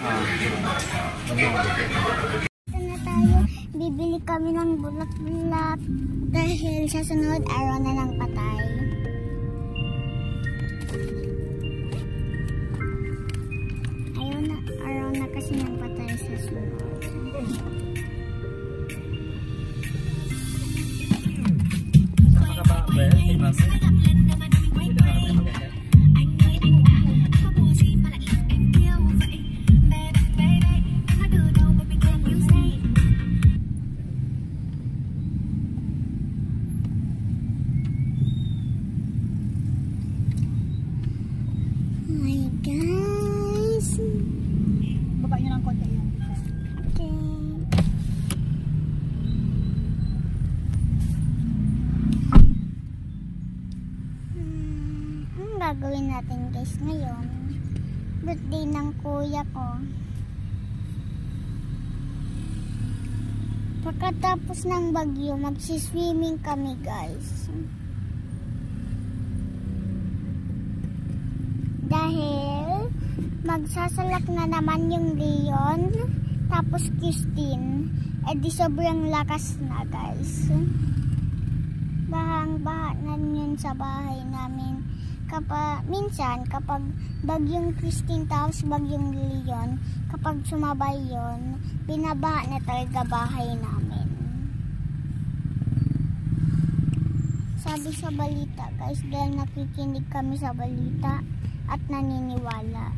Ito na tayo. Bibili kami ng bulat-bulat dahil sa sunod araw na ng patay. Araw na kasi ng patay sa sunod. Gagawin natin guys ngayon, birthday ng kuya ko. Pagkatapos ng bagyo, magsiswimming kami guys, dahil magsasalak na naman yung Leon tapos Christine, di sobrang lakas na guys. Bahang-baha na yun sa bahay namin. Minsan kapag bagyong Christine tapos bagyong Leon, kapag sumabay yon, binabaha na talaga bahay namin. Sabi sa balita guys, dahil nakikinig kami sa balita at naniniwala.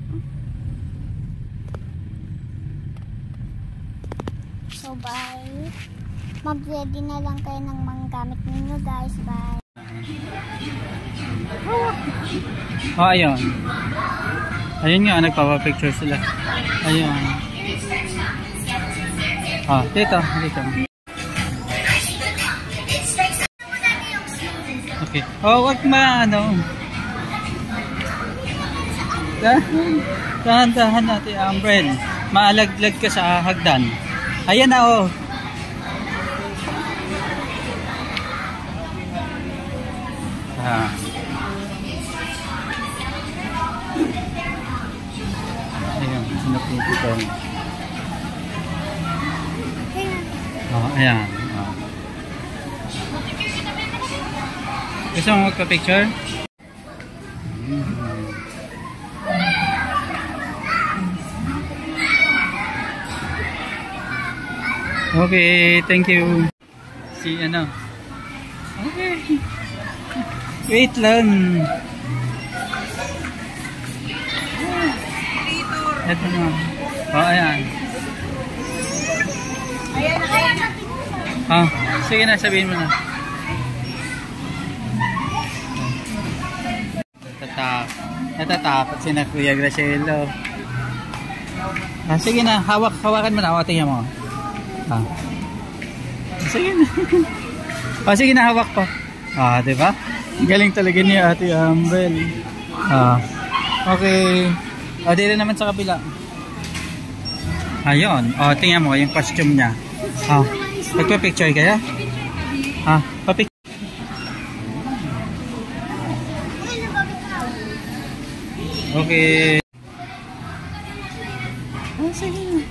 So bye. Mag-ready na lang kayo ng mga gamit ninyo guys. Bye. Oh, ayun. Ayun nga, nagpapapicture sila. Ayun. Ah, dito. Okay. Oh, wag ano. Dahan-dahan natin, Ambrel. Maalaglag ka sa hagdan. Ayan na, oh. Ayan, sinapuputan. Ayan. Gusto mo magpa-picture? Okay, thank you. Si ano? Okay. Wait lang. Ito na. Oh, ayan. Sige na, sabihin mo na. Natatakot si na Kuya Gracielo. Sige na, hawakan mo na. Tingnan mo. Sige na. Sige na, hawak pa. Diba? Galing talaga niya Ate Ambrel. Okay. Dito naman sa kabila. Ayun. Tingnan mo yung costume niya. Magpa-picture kaya? Pa-picture. Okay. Sige na.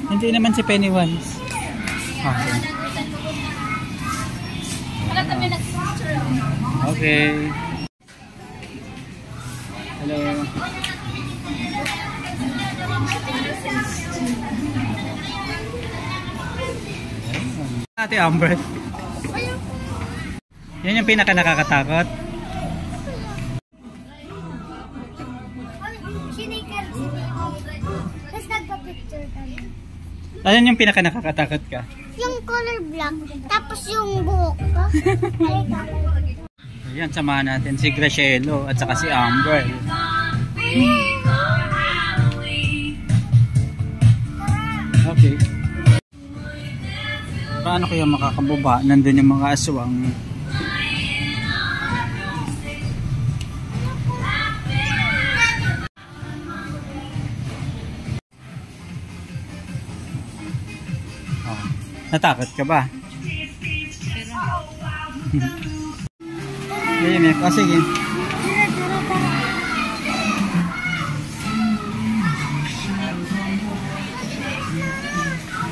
Hindi naman si Pennywise. Okay. Hello. Ate Amber. Yan yung pinaka nakakatakot. Ano yung pinaka nakakatakot ka? Yung color black, tapos yung buhok ko. Ayan, samahan natin si Gracielo at saka si Amber. Okay. Paano kaya makakababa? Nandun yung mga aswang. Natakot ka ba? Sige.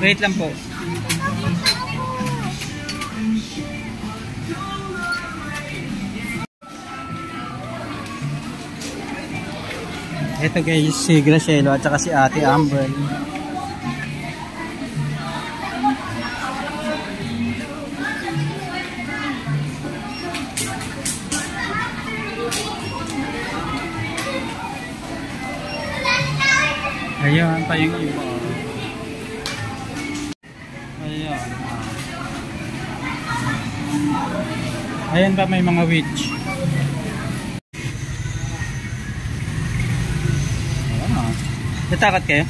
Wait lang po. Ito guys, si Gracielo at saka si Ate Amber. Ayan pa yung iba. Ayan. Ayan pa may mga witch. Ayan. Natakot kayo?